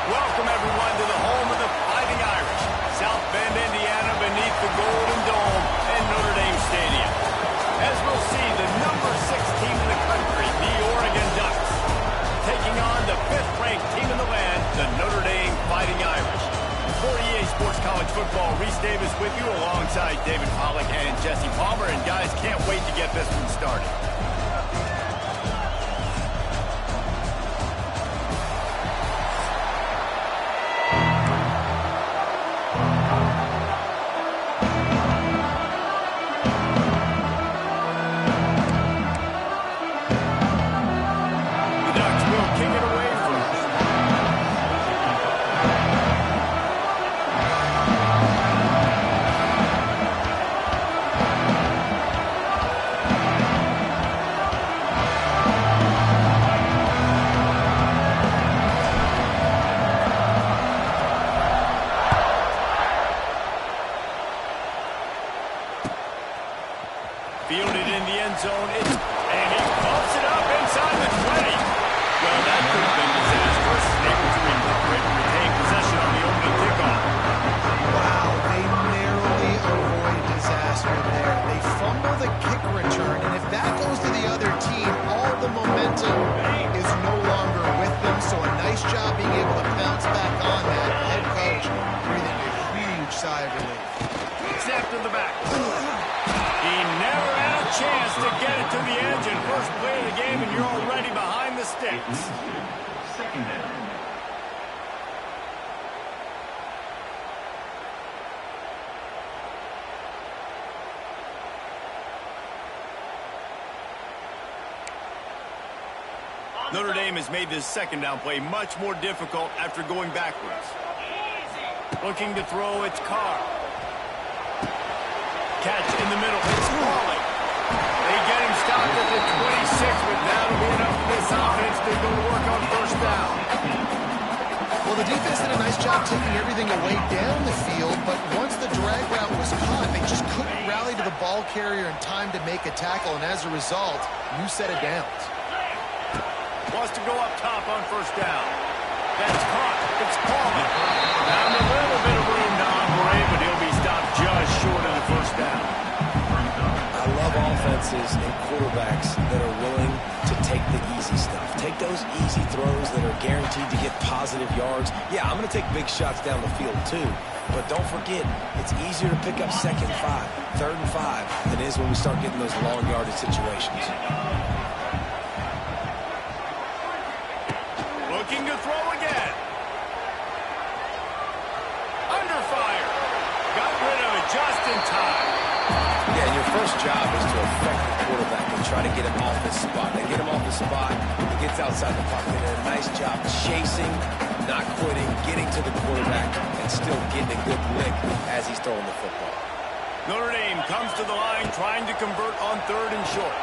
Welcome, everyone, to the home of the Fighting Irish, South Bend, Indiana, beneath the Golden Dome and Notre Dame Stadium. As we'll see, the number 6 team in the country, the Oregon Ducks, taking on the 5th-ranked team in the land, the Notre Dame Fighting Irish. For EA Sports College Football, Reese Davis with you alongside David Pollack and Jesse Palmer. And guys, can't wait to get this one started. Fielded in the end zone, and he bumps it up inside the 20. Well, that could have been disastrous. Able to recuperate and retain possession on the opening kickoff. Wow, they narrowly avoid disaster there. They fumble the kick return, and if that goes to the other team, all the momentum is no longer with them. So a nice job being able to bounce back on that. Head coach breathing a huge sigh of relief. Snap to the back. He never had a chance to get it to the edge, and first play of the game, and you're already behind the sticks. Second down. Notre Dame has made this second down play much more difficult after going backwards. Looking to throw, it's Carr. Catch in the middle, it's Pauly. They get him stopped at the 26, but that'll be enough for this offense to go to work on first down. Well, the defense did a nice job taking everything away down the field, but once the drag route was caught, they just couldn't rally to the ball carrier in time to make a tackle, and as a result, new set of downs. Wants to go up top on first down. That's caught. It's Pauly. Found a little bit of room to operate, but he'll be stopped just short of the first down. I love offenses and quarterbacks that are willing to take the easy stuff. Take those easy throws that are guaranteed to get positive yards. Yeah, I'm going to take big shots down the field too. But don't forget, it's easier to pick up 2nd and 5, 3rd and 5 than it is when we start getting those long yardage situations. Looking to throw again. Under fire. Got rid of it just in time. Yeah, and your first job is to affect the quarterback and try to get him off his spot. They get him off the spot, he gets outside the pocket. They did a nice job chasing, not quitting, getting to the quarterback, and still getting a good lick as he's throwing the football. Notre Dame comes to the line trying to convert on 3rd and short.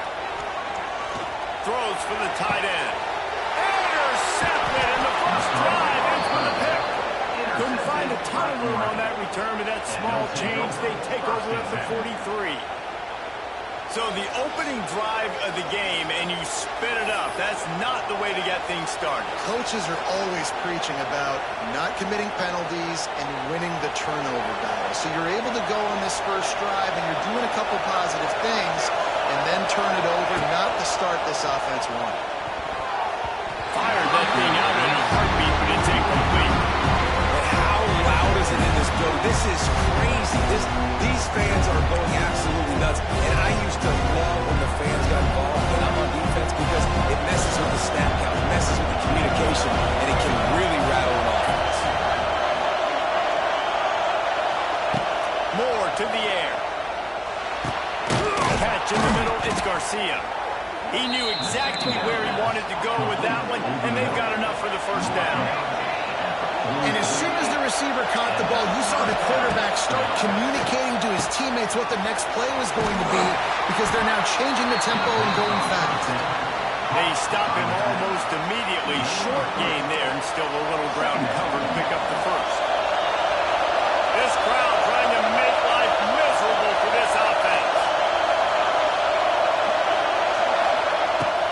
Throws for the tight end. Intercepted in the first drive. Ends with a pick. Couldn't find find a ton of room on that return with that small change. They take over at the 43. So the opening drive of the game, and you spit it up. That's not the way to get things started. Coaches are always preaching about not committing penalties and winning the turnover battle. So you're able to go on this first drive, and you're doing a couple positive things, and then turn it over, not to start this offense one. Fired that thing out in a heartbeat, but it's incomplete. And how loud is it in this building? This is crazy. These fans are going absolutely nuts. And I used to love when the fans got involved when I'm on defense because it messes with the snap count, it messes with the communication, and it can really rattle an offense. Moore to the air. Catch in the middle, it's Garcia. He knew exactly where he wanted to go with that one, and they've got enough for the first down. And as soon as the receiver caught the ball, you saw the quarterback start communicating to his teammates what the next play was going to be because they're now changing the tempo and going fast. They stop him almost immediately. Short gain there and still a little ground cover to pick up the first. This crowd trying to make life miserable for this offense.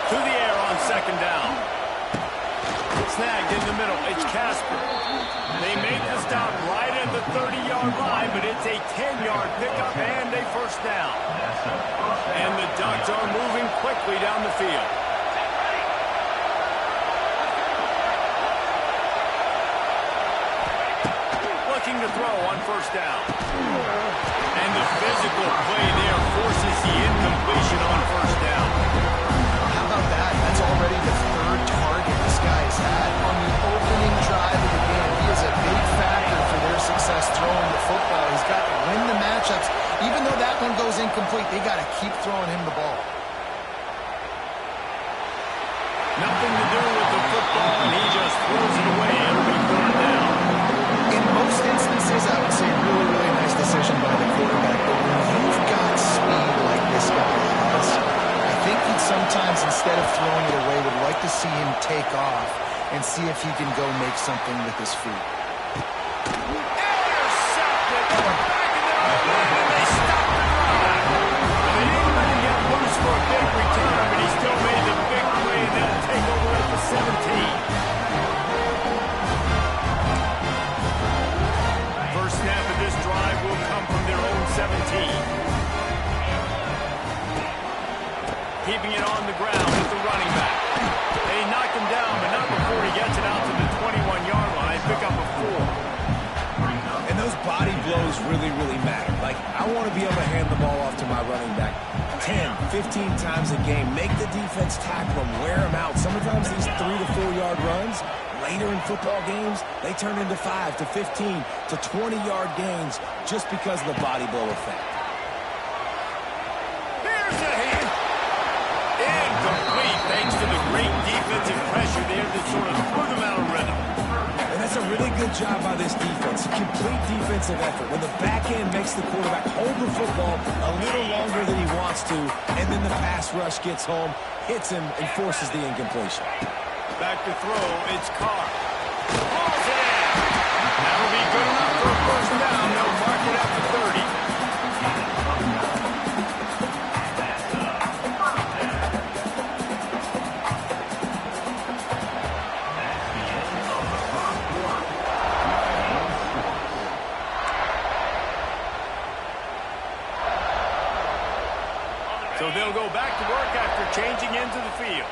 To the air on second down. Snagged in the middle. It's Casper. They make the stop right at the 30-yard line, but it's a 10-yard pickup and a first down. And the Ducks are moving quickly down the field. Looking to throw on first down. And the physical play there forces the incompletion on first down. How about that? That's already the third target this guy has had on the opening drive of the game. He is a big factor for their success throwing the football. He's got to win the matchups. Even though that one goes incomplete, they got to keep throwing him the ball. Nothing to do with the football, and he just throws it away. It'll be third down. In most instances, I would say really, really nice decision by the quarterback. But when you've got speed like this guy has, I think he'd sometimes, instead of throwing it away, would like to see him take off and see if he can go make something with his feet. Intercepted. Back in their own line, and they stop the drive. They didn't let him get loose for a big return, but he still made the big play, and they'll take over at the 17. First snap of this drive will come from their own 17. Keeping it on the ground with the running back. They knocked him down, but not before he gets it out to the 21-yard line. Pick up a 4. And those body blows really, really matter. Like, I want to be able to hand the ball off to my running back 10, 15 times a game. Make the defense tackle him, wear him out. Sometimes these 3 to 4 yard runs, later in football games, they turn into 5 to 15 to 20-yard gains just because of the body blow effect. Here's a hit. Incomplete, thanks to the great defensive pressure there that sort of threw them out of rhythm. And that's a really good job by this defense. Complete defensive effort. When the back end makes the quarterback hold the football a little longer than he wants to, and then the pass rush gets home, hits him, and forces the incompletion. Back to throw, it's Carr. Balls it in. That'll be good enough for a first down. They'll mark it up to 30. So they'll go back to work after changing into the field.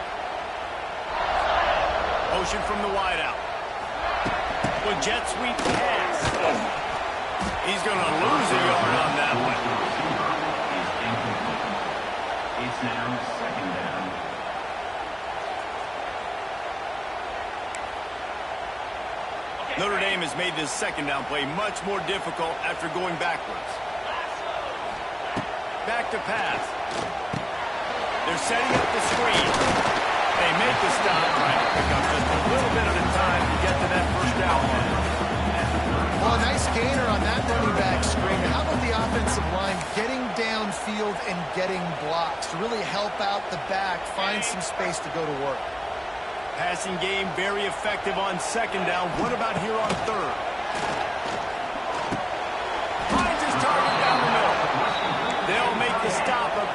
Motion from the wideout. With jet sweep pass. He's going to lose a yard on that one. It's now second down. Notre Dame has made this second down play much more difficult after going backwards. Back to pass. They're setting up the screen. They make the stop, trying to pick up just a little bit at a time to get to that first down. Well, a nice gainer on that running back screen. How about the offensive line getting downfield and getting blocks to really help out the back, find some space to go to work? Passing game very effective on second down. What about here on third?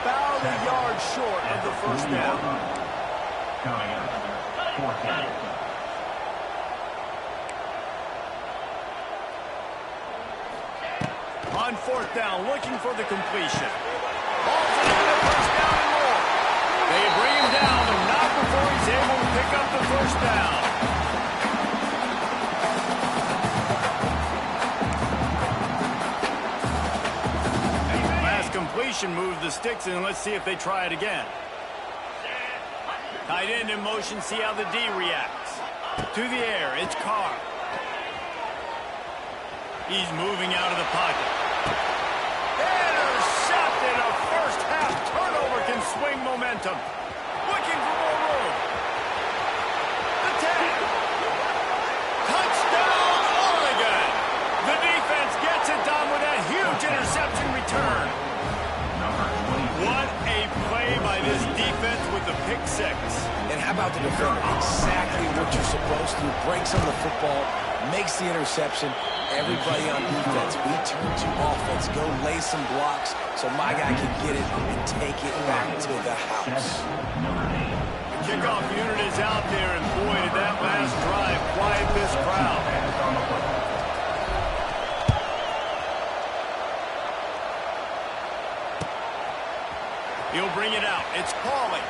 about a yard short of the first down. Coming up, 4th down. On 4th down, looking for the completion. Ball's in the first down and more. They bring him down, and not before he's able to pick up the first down. Last completion moved the sticks in. Let's see if they try it again. Tight end in motion, see how the D reacts. To the air, it's Carr. He's moving out of the pocket. Intercepted! A first-half turnover can swing momentum. Looking for more room. The 10. Touchdown, Oregon! The defense gets it done with a huge interception return. What a play by this defense with the pick six. And how about the defender? Exactly what you're supposed to. Breaks on the football, makes the interception. Everybody on defense, we turn to offense. Go lay some blocks so my guy can get it and take it back to the house. The kickoff unit is out there, and boy, did that last drive quiet this crowd. He'll bring it out. It's Pauly.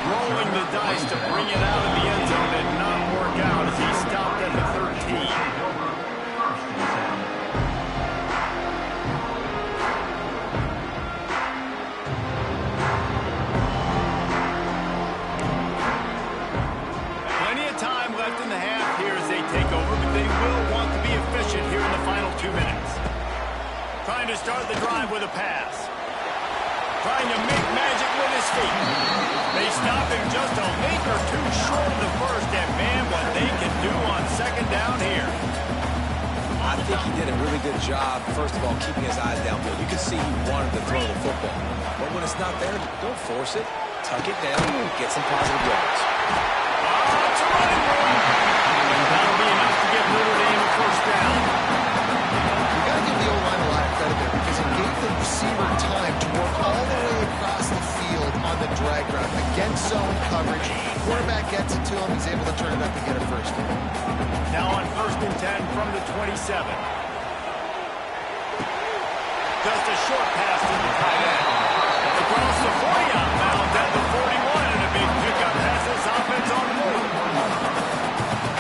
Rolling the dice to bring it out of the end zone did not work out as he stopped at the 13. Trying to start the drive with a pass. Trying to make magic with his feet. They stop him just a link or two short of the first, and man, what they can do on second down here. I think he did a really good job, first of all, keeping his eyes downfield. You could see he wanted to throw the football. But when it's not there, don't force it. Tuck it down, get some positive yards. It's a running room. That'll be enough to give Notre Dame a first down. You got to give the O-line a lot of credit there because it gave the receiver time to work all the way across the field on the drag route against zone coverage. Quarterback gets it to him. He's able to turn it up and get a first down. Now on 1st and 10 from the 27. Just a short pass to the tight end. Across the 40 outbound at the 41, and a big pickup has this offense on the move.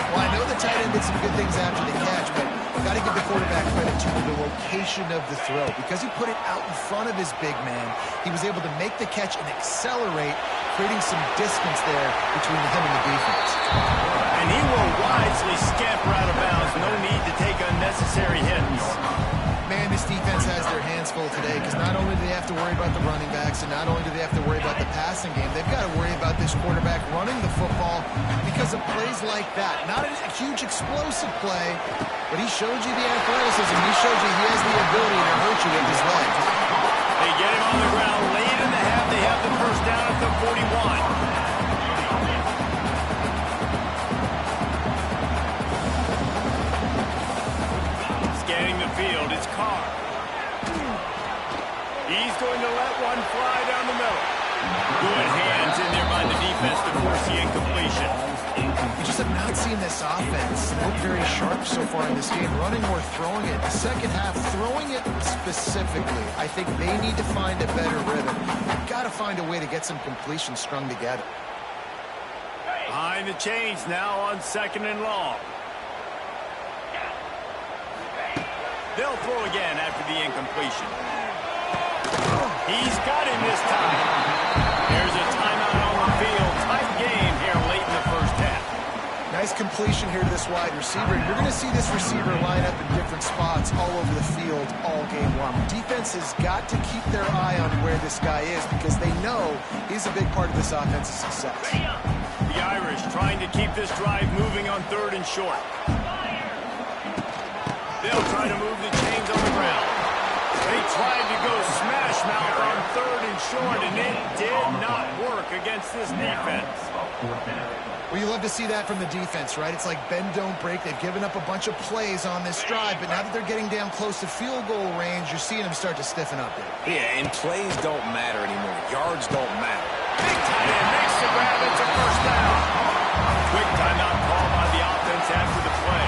Well, I know the tight end did some good things after the catch, but got to give the quarterback credit to the location of the throw. Because he put it out in front of his big man, he was able to make the catch and accelerate, creating some distance there between him and the defense. And he will wisely scamper out of bounds. No need to take unnecessary hits. Man, this defense has their hands full today because not only do they have to worry about the running backs and not only do they have to worry about the passing game, they've got to worry about this quarterback running the football because of plays like that. Not a huge explosive play, but he showed you the athleticism. He showed you he has the ability to hurt you with his legs. They get him on the ground late in the half. They have the first down at the 41. Field, it's Carr. He's going to let one fly down the middle. Good hands in there by the defense to force the incompletion. We just have not seen this offense look very sharp so far in this game, running or throwing it. The second half, throwing it specifically, I think they need to find a better rhythm. They've got to find a way to get some completions strung together. Behind the chains now on 2nd and long. They'll throw again after the incompletion. He's got him this time. There's a timeout on the field. Tight game here late in the first half. Nice completion here to this wide receiver. You're going to see this receiver line up in different spots all over the field all game long. Defense has got to keep their eye on where this guy is because they know he's a big part of this offense's success. The Irish trying to keep this drive moving on 3rd and short. They'll try to move the chains on the ground. They tried to go smash mouth on 3rd and short, and it did not work against this defense. Well, you love to see that from the defense, right? It's like bend, don't break. They've given up a bunch of plays on this drive, but now that they're getting down close to field goal range, you're seeing them start to stiffen up there. Yeah, and plays don't matter anymore. Yards don't matter. Big tight end makes the grab. It's a first down. Quick timeout call by the offense after the play.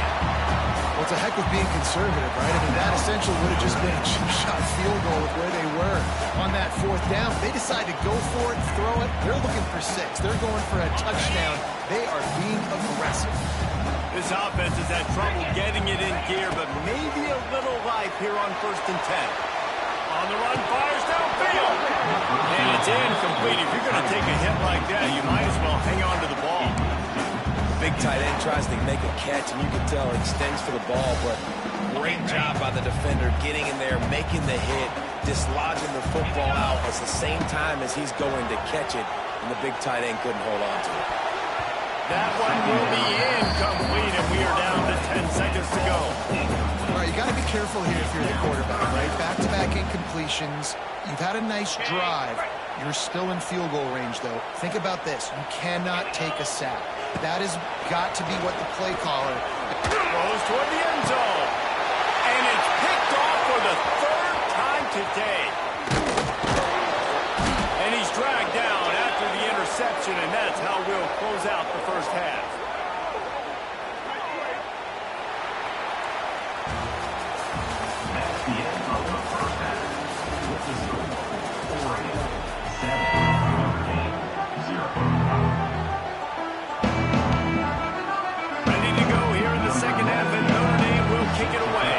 Well, it's a heck of being conservative, right? I mean, that essentially would have just been a chip-shot field goal with where they were on that 4th down. They decide to go for it, throw it. They're looking for 6. They're going for a touchdown. They are being aggressive. This offense has had trouble getting it in gear, but maybe a little life here on 1st and 10. On the run, fires downfield. And it's incomplete. If you're going to take a hit like that, you might as well hang on to the ball. Big tight end tries to make a catch, and you can tell he extends for the ball, but great job by the defender getting in there, making the hit, dislodging the football out at the same time as he's going to catch it, and the big tight end couldn't hold on to it. That one will be incomplete, and we are down to 10 seconds to go. All right, you got to be careful here if you're the quarterback, right? Back-to-back incompletions. You've had a nice drive. You're still in field goal range, though. Think about this. You cannot take a sack. That has got to be what the play caller Goes toward the end zone. And it's picked off for the 3rd time today. And he's dragged down after the interception, and that's how we'll close out the first half. That's the end of the first half. With the score, 47-0. Ready to go here in the second half, and Notre Dame will kick it away.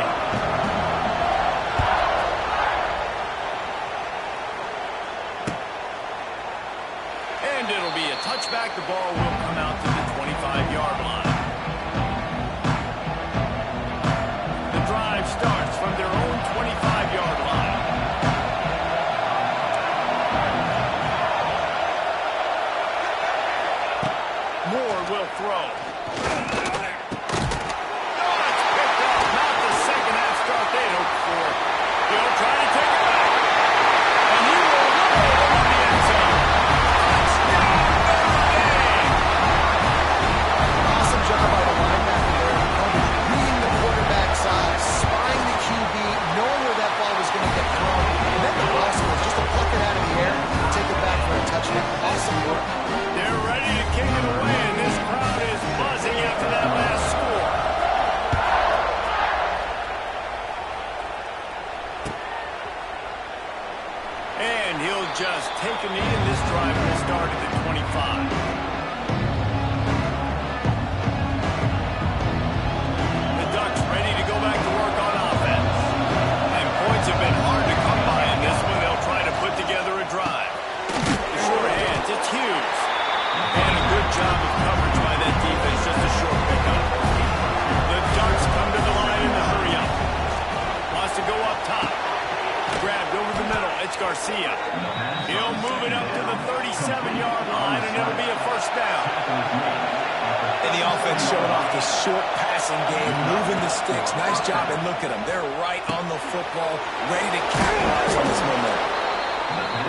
And it'll be a touchback. The ball will come out to the 25-yard line. The drive starts from their own 25-yard line. Moore will throw. He'll try to take it back. And he will roll over the end zone. Touchdown, Notre Dame. Awesome job by the linebacker there. Reading the quarterback side, spying the QB, knowing where that ball was going to get thrown. And then the ball was just to pluck it out of the air and take it back for a touchdown. Awesome work. They're ready to kick it away, and this crowd is buzzing after that last score. And he'll just take a knee, and this drive will start at the 25. The Ducks ready to go back to work on offense. And points have been hard to come by in this one. They'll try to put together a drive. The short hands, it's Hughes. And a good job of coverage by that defense, just a short pickup. The Ducks come to the line in the hurry-up. Wants to go up top. Grabbed over the middle. It's Garcia. He'll move it up to the 37-yard line, and it'll be a first down. And the offense showing off the short passing game, moving the sticks. Nice job, and look at them. They're right on the football, ready to capitalize on this momentum.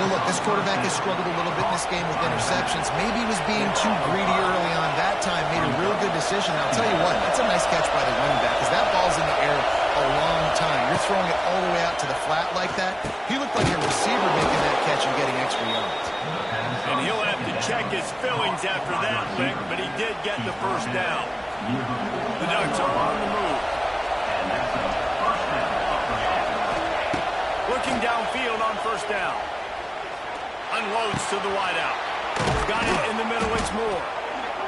Well, look, this quarterback has struggled a little bit in this game with interceptions. Maybe he was being too greedy early on. That time made a real good decision. I'll tell you what, that's a nice catch by the running back because that ball's in the air a long time. You're throwing it all the way out to the flat like that. He looked like a receiver making that catch and getting extra yards. And he'll have to check his fillings after that lick, but he did get the first down. The Ducks are on the move. Looking downfield on first down. Unloads to the wideout. Got it in the middle, it's Moore.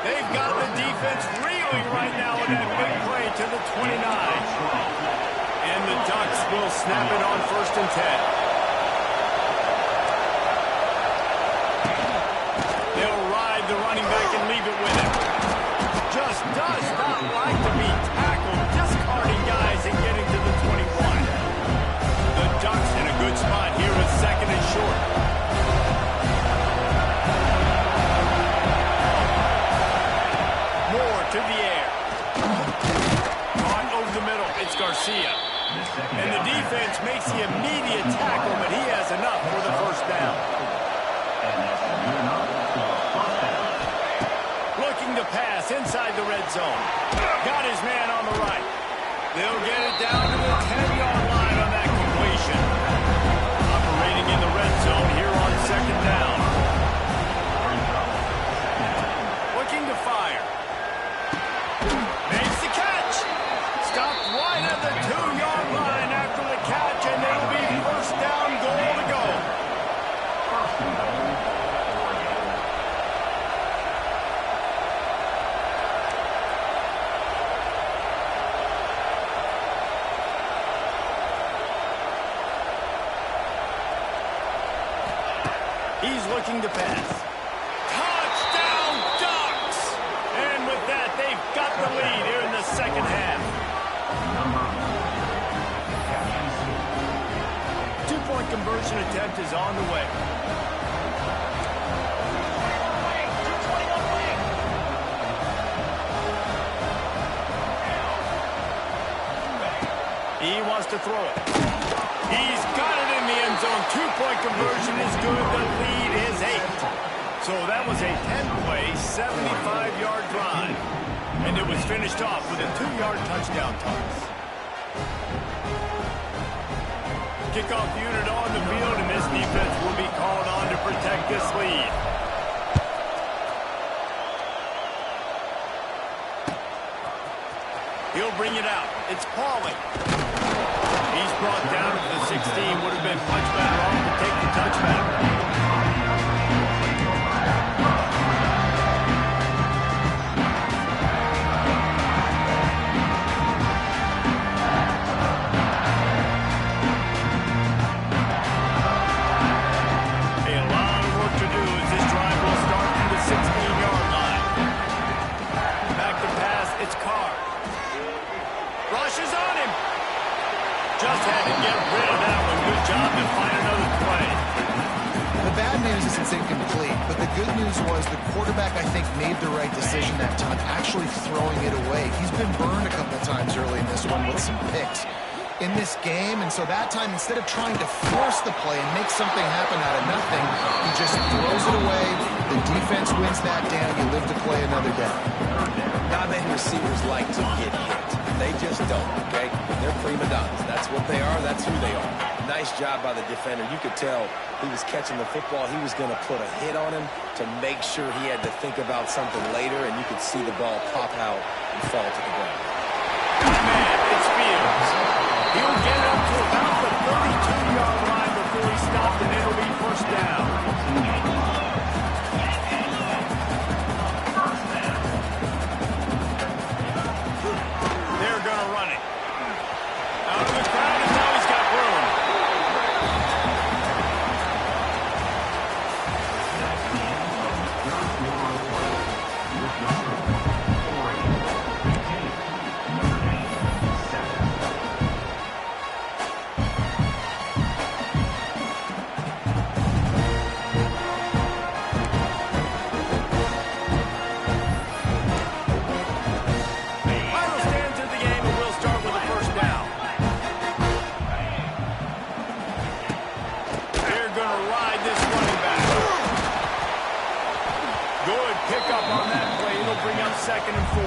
They've got the defense reeling right now with that big play to the 29. And the Ducks will snap it on 1st and 10. They'll ride the running back and leave it with him. Just does not like to be tackled, discarding guys and getting to the 21. The Ducks in a good spot here with 2nd and short. Moore to the air. Caught over the middle. It's Garcia. And the defense makes the immediate tackle, but he has enough for the first down. Looking to pass inside the red zone. Got his man on the right. They'll get it down to the 10-yard line on that completion. Operating in the red zone here on second down. Looking to fire. Makes the catch. Stopped right at the 2-yard line after the catch, and it'll be first down, goal to go. First and goal, Oregon. He's looking to pass. Touchdown, Ducks! And with that, they've got the lead here in the second half. Two-point conversion attempt is on the way. He wants to throw it. He's got it in the end zone. Two-point conversion is good. The lead is 8. So that was a 10-play, 75-yard drive. And it was finished off with a 2-yard touchdown toss. Kickoff unit on the field, and this defense will be called on to protect this lead. He'll bring it out. It's Pauling. He's brought down to the 16. Would have been much better off to take the touchback. Just had to get rid of that one. Good job to find another play. The bad news is it's incomplete, but the good news was the quarterback, I think, made the right decision that time, actually throwing it away. He's been burned a couple times early in this one with some picks in this game, and so that time, instead of trying to force the play and make something happen out of nothing, he just throws it away. The defense wins that down. You live to play another down. Not many receivers like to get hit. They just don't, okay? They're prima donnas. That's what they are. That's who they are. Nice job by the defender. You could tell he was catching the football. He was going to put a hit on him to make sure he had to think about something later, and you could see the ball pop out and fall to the ground. Man, it's Fields. He'll get up to about the 32-yard line before he stopped, and it'll be first down. They're going to run it. Out of the crowd, and now he's got room. Final stands of the game, and we'll start with a first down. They're going to ride this running back. Good pickup on that play. It'll bring up second and 4.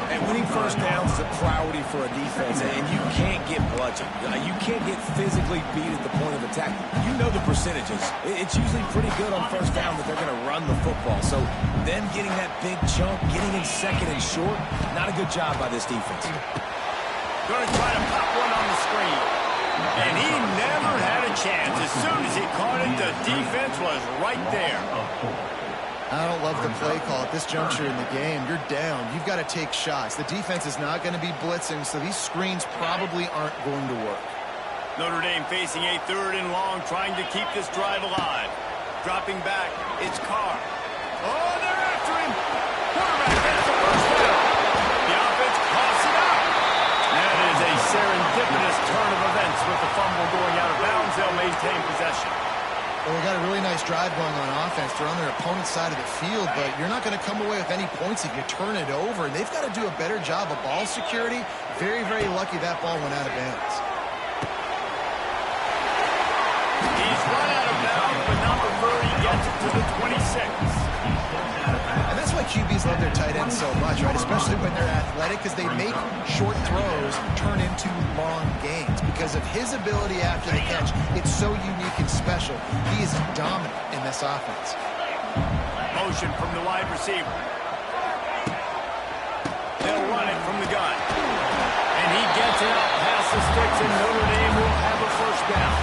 And winning first downs is a priority for a defense, and you can't get bludgeoned. You can't get physically beat at the point of attack. You know the percentages. It's usually pretty good on first down that they're going to run the football. So them getting that big chunk, getting in second and short, not a good job by this defense. Going to try to pop one on the screen. And he never had a chance. As soon as he caught it, the defense was right there. I don't love the play call at this juncture in the game. You're down. You've got to take shots. The defense is not going to be blitzing, so these screens probably aren't going to work. Notre Dame facing a 3rd and long, trying to keep this drive alive. Dropping back, it's Carr. Oh, they're after him. Quarterback gets the first down. The offense coughs it out. That is a serendipitous turn of events with the fumble going out of bounds. They'll maintain possession. Well, they got a really nice drive going on offense. They're on their opponent's side of the field, but you're not going to come away with any points if you turn it over. And they've got to do a better job of ball security. Very, very lucky that ball went out of bounds. He's run out of bounds, but number 30 gets it to the 26. And that's why QBs love their tight ends so much, right? Especially when they're athletic, because they make short throws turn into long gains. Because of his ability after the catch, it's so unique and special. He is dominant in this offense. Motion from the wide receiver. They'll run it from the gun. And he gets it out past the sticks, and Notre Dame will have a first down.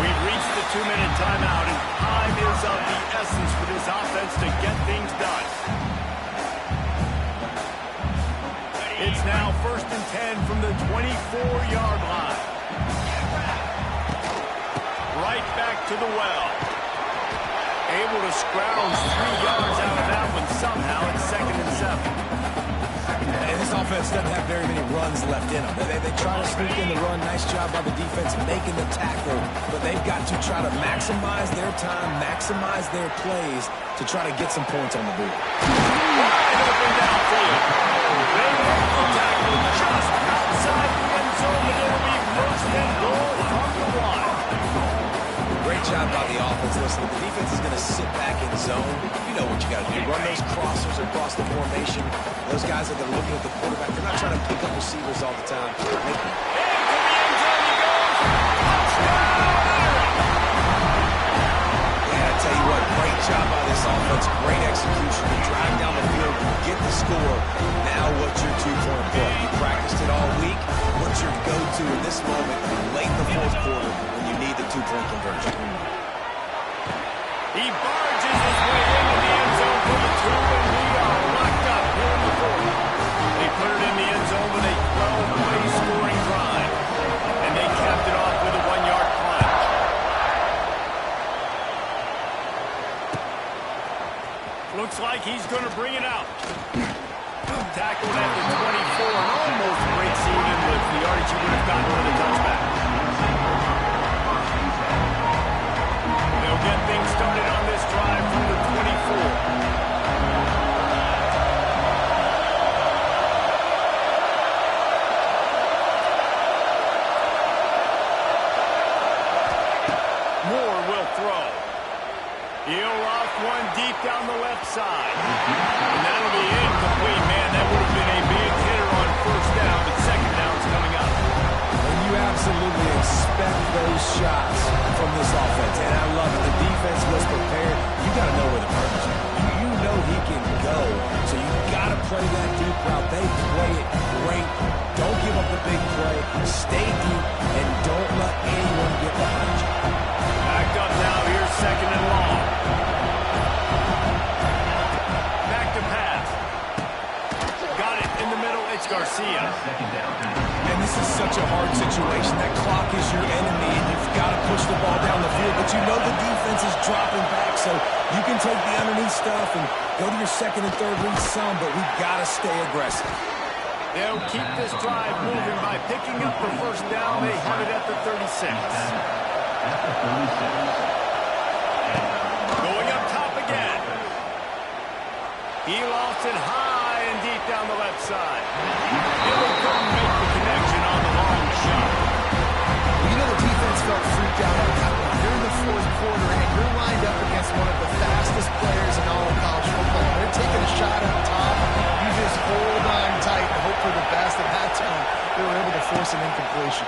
We've reached the 2-minute timeout, and time is of the essence for this offense to get things done. It's now 1st and 10 from the 24-yard line. Right back to the well. Able to scrounge 3 yards out of that one somehow. It's 2nd and 7. And this offense doesn't have very many runs left in them. They try to sneak in the run. Nice job by the defense making the tackle. But they've got to try to maximize their time, maximize their plays to try to get some points on the board. Wide open downfield. They make the tackle just outside the end zone, and it'll be 1st and goal from the 1. Great job by the offense. Listen, the defense is going to sit back in zone. You know what you got to do. Run those crossers across the formation. Those guys are going to look at the quarterback. They're not trying to pick up receivers all the time. Into the end zone he goes. Touchdown, Irish! Yeah, I tell you what, great job by this offense. Great execution. You drive down the field, you get the score. Now what's your two-point play? You practiced it all week. What's your go-to in this moment late in the 4th quarter when you need the 2-point conversion? He barges his way into the end zone for the 2, and we are locked up here in the 4th. They put it in the end zone with a 12-play scoring drive, and they capped it off with a 1-yard plunge. Looks like he's going to bring it out. Tackled at the 24 and almost breaks even with the yardage he would have gotten for the touchback. They'll get things started on this drive from the 24. Moore will throw. He'll off one deep down the left side. And that'll be incomplete, man. That would have been a big hitter on 1st down, but 2nd down's coming up. And you absolutely expect those shots from this offense. And I love it. The defense was prepared. You got to know where the partners are. You know he can go. So you got to play that deep route. They play it great. Don't give up the big play. Stay deep and don't let anyone get behind you. Backed up now. Here's 2nd and long. Back to pass. Got it in the middle. It's Garcia. And this is such a hard situation. That clock is your enemy, and you've got to push the ball down the field. But you know the defense is dropping back, so you can take the underneath stuff and go to your 2nd and 3rd read some, but we've got to stay aggressive. They'll keep this drive moving by picking up the 1st down. They have it at the 36. Going up top again. He lost it high and deep down the left side. Dillon couldn't make the connection on the long shot. You know the defense felt freaked out on that one. You're in the 4th quarter, and you're lined up against one of the fastest players in all of college football. They're taking a shot up top. You just hold on tight and hope for the best. At that time, they were able to force an incompletion.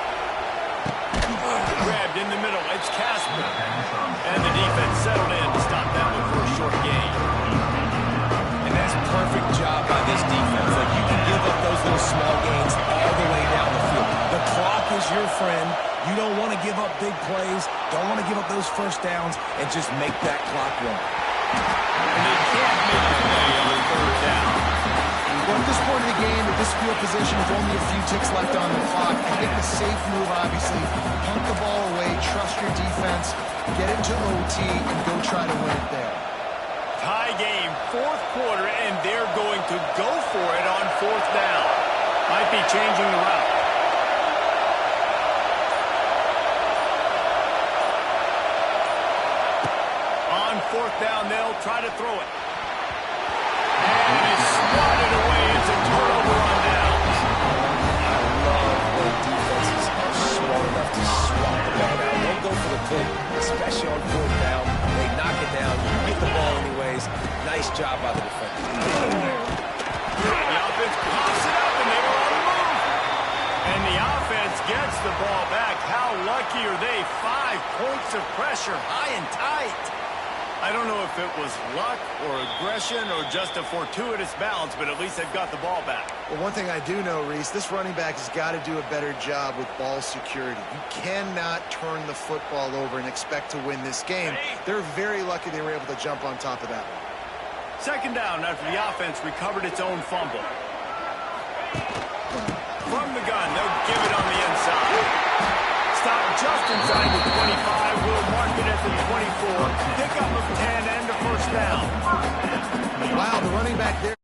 Grabbed in the middle. It's Casper. And the defense settled in to stop that one for a short gain. And that's a perfect job by this defense. Like, you can give up those little small gains all the way down the field. The clock is your friend. You don't want to give up big plays. Don't want to give up those 1st downs and just make that clock run. And they can't make the play on the 3rd down. Well, at this point of the game, at this field position with only a few ticks left on the clock, I think the safe move, obviously, punt the ball away, trust your defense, get into OT, and go try to win it there. Tie game, 4th quarter, and they're going to go for it on 4th down. Might be changing the route. throw it. And he swatted away. It's a turnover on downs. I love when defenses are smart enough to swat the ball out. Don't go for the pick, especially on 4th down. They knock it down. You get the ball anyways. Nice job by the defender. The offense pops it up, and they were on the move. And the offense gets the ball back. How lucky are they? 5 points of pressure, high and tight. I don't know if it was luck or aggression or just a fortuitous bounce, but at least they've got the ball back. Well, one thing I do know, Reese, this running back has got to do a better job with ball security. You cannot turn the football over and expect to win this game. They're very lucky they were able to jump on top of that one. 2nd down after the offense recovered its own fumble. From the gun, they'll give it on the inside. Stop just inside the 25. We'll mark it at the 24. Pickup of 10 and a 1st down. Wow, the running back there.